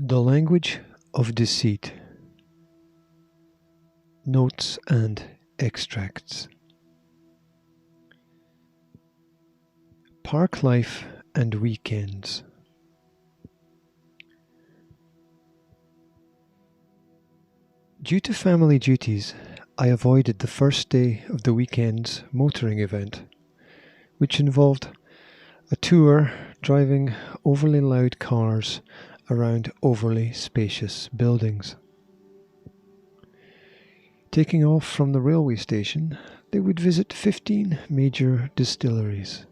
The language of deceit. Notes and extracts. Parklife and weekends. Due to family duties, I avoided the first day of the weekend's motoring event, which involved a tour driving overly loud cars around overly spacious buildings. Taking off from the railway station, they would visit 15 major distilleries.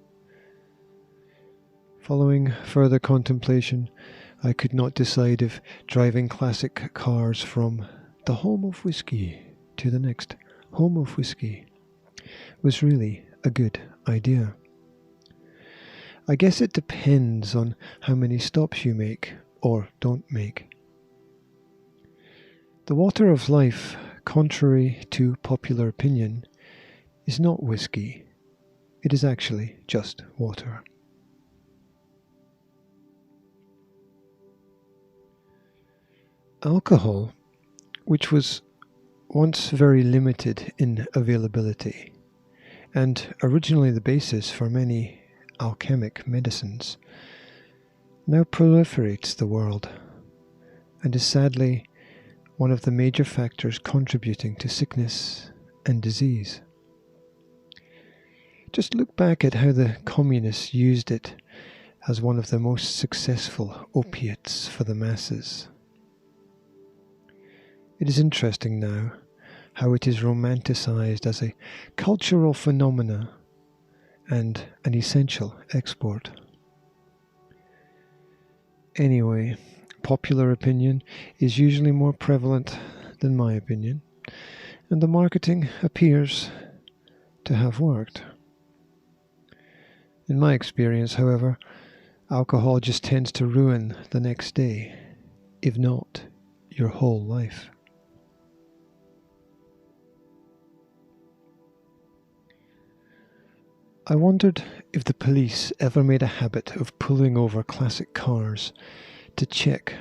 Following further contemplation, I could not decide if driving classic cars from the home of whiskey to the next home of whiskey was really a good idea. I guess it depends on how many stops you make or don't make. The water of life, contrary to popular opinion, is not whiskey. It is actually just water. Alcohol, which was once very limited in availability, and originally the basis for many alchemic medicines, now proliferates the world, and is sadly one of the major factors contributing to sickness and disease. Just look back at how the communists used it as one of the most successful opiates for the masses. It is interesting now how it is romanticized as a cultural phenomena and an essential export. Anyway, popular opinion is usually more prevalent than my opinion, and the marketing appears to have worked. In my experience, however, alcohol just tends to ruin the next day, if not your whole life. I wondered if the police ever made a habit of pulling over classic cars to check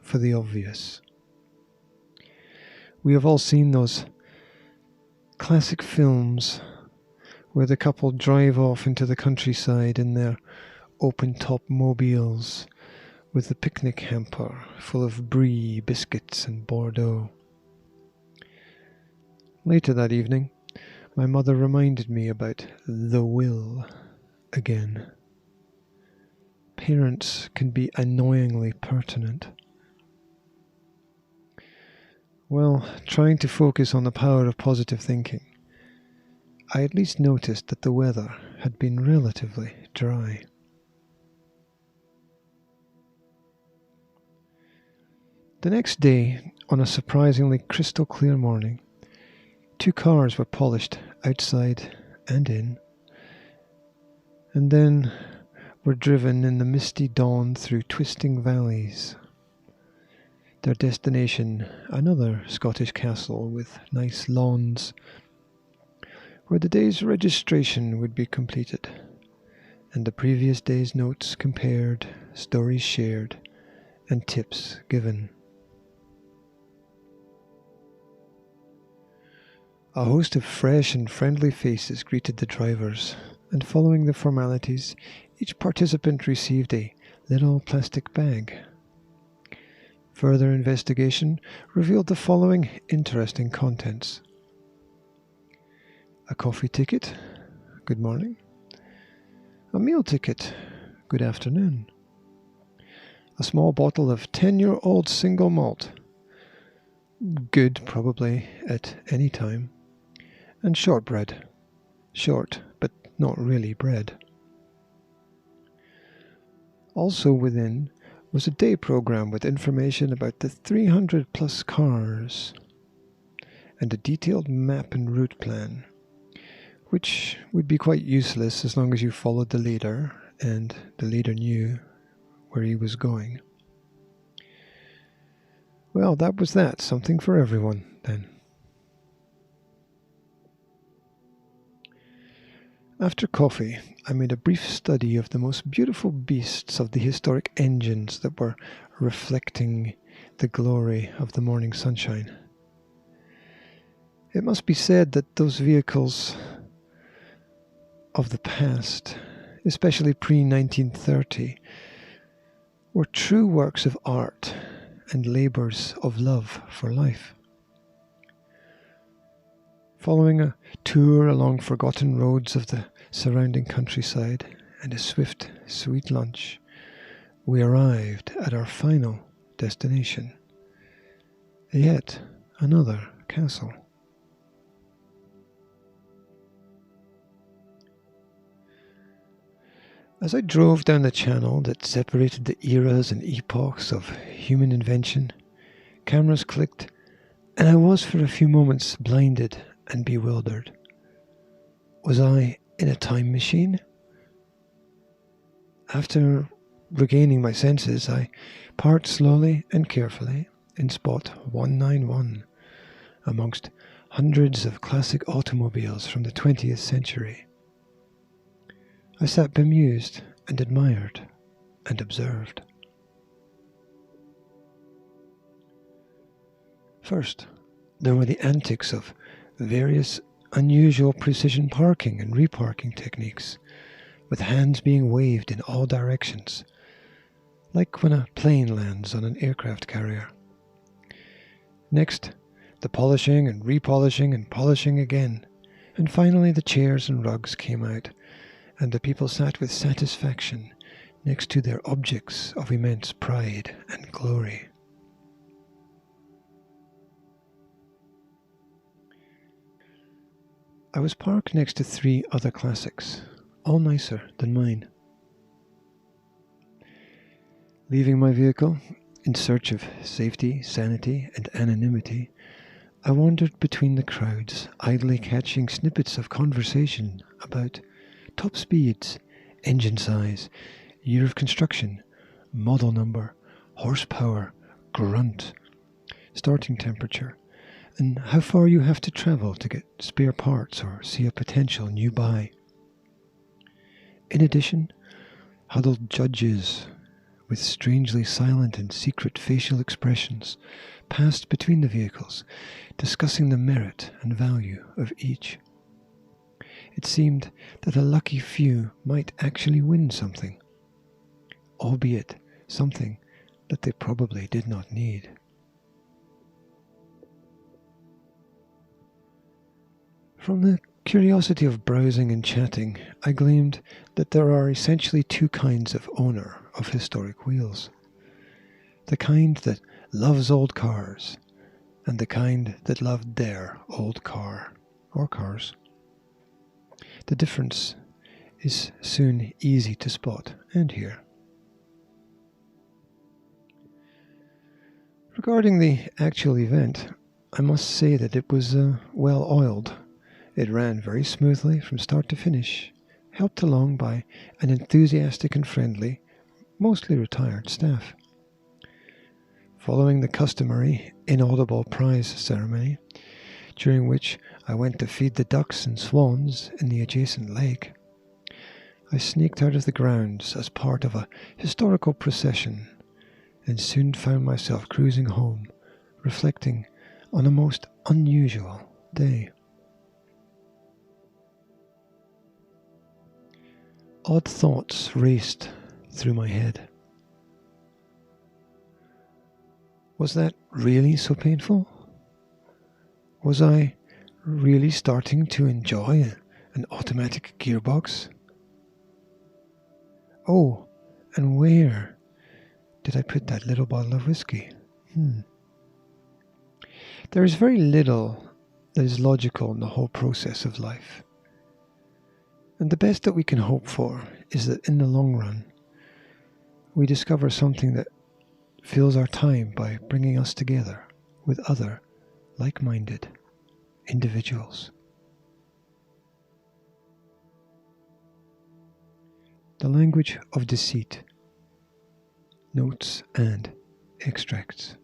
for the obvious. We have all seen those classic films where the couple drive off into the countryside in their open-top mobiles with the picnic hamper full of brie, biscuits and Bordeaux. Later that evening, my mother reminded me about the will again. Parents can be annoyingly pertinent. Well, trying to focus on the power of positive thinking, I at least noticed that the weather had been relatively dry. The next day, on a surprisingly crystal clear morning, 2 cars were polished outside and in, and then were driven in the misty dawn through twisting valleys. Their destination, another Scottish castle with nice lawns, where the day's registration would be completed, and the previous day's notes compared, stories shared, and tips given. A host of fresh and friendly faces greeted the drivers, and following the formalities, each participant received a little plastic bag. Further investigation revealed the following interesting contents: a coffee ticket, good morning; a meal ticket, good afternoon; a small bottle of 10-year-old single malt, good probably at any time; and shortbread, short but not really bread. Also within was a day program with information about the 300 plus cars and a detailed map and route plan, which would be quite useless as long as you followed the leader and the leader knew where he was going. Well, that was that. Something for everyone, then. After coffee, I made a brief study of the most beautiful beasts of the historic engines that were reflecting the glory of the morning sunshine. It must be said that those vehicles of the past, especially pre-1930, were true works of art and labours of love for life. Following a tour along forgotten roads of the surrounding countryside and a swift, sweet lunch, we arrived at our final destination, yet another castle. As I drove down the channel that separated the eras and epochs of human invention, cameras clicked, and I was for a few moments blinded and bewildered. Was I in a time machine? After regaining my senses, I parked slowly and carefully in spot 191 amongst hundreds of classic automobiles from the 20th century. I sat bemused and admired and observed. First, there were the antics of various unusual precision parking and reparking techniques, with hands being waved in all directions, like when a plane lands on an aircraft carrier. Next, the polishing and repolishing and polishing again, and finally the chairs and rugs came out, and the people sat with satisfaction next to their objects of immense pride and glory. I was parked next to 3 other classics, all nicer than mine. Leaving my vehicle, in search of safety, sanity, and anonymity, I wandered between the crowds, idly catching snippets of conversation about top speeds, engine size, year of construction, model number, horsepower, grunt, starting temperature, and how far you have to travel to get spare parts or see a potential new buy. In addition, huddled judges with strangely silent and secret facial expressions passed between the vehicles, discussing the merit and value of each. It seemed that a lucky few might actually win something, albeit something that they probably did not need. From the curiosity of browsing and chatting, I gleaned that there are essentially 2 kinds of owner of historic wheels. The kind that loves old cars, and the kind that loved their old car, or cars. The difference is soon easy to spot and hear. Regarding the actual event, I must say that it was well oiled. It ran very smoothly from start to finish, helped along by an enthusiastic and friendly, mostly retired staff. Following the customary inaudible prize ceremony, during which I went to feed the ducks and swans in the adjacent lake, I sneaked out of the grounds as part of a historical procession and soon found myself cruising home, reflecting on a most unusual day. Odd thoughts raced through my head. Was that really so painful? Was I really starting to enjoy an automatic gearbox? Oh, and where did I put that little bottle of whiskey? There is very little that is logical in the whole process of life. And the best that we can hope for is that in the long run, we discover something that fills our time by bringing us together with other like-minded individuals. The language of deceit. Notes and extracts.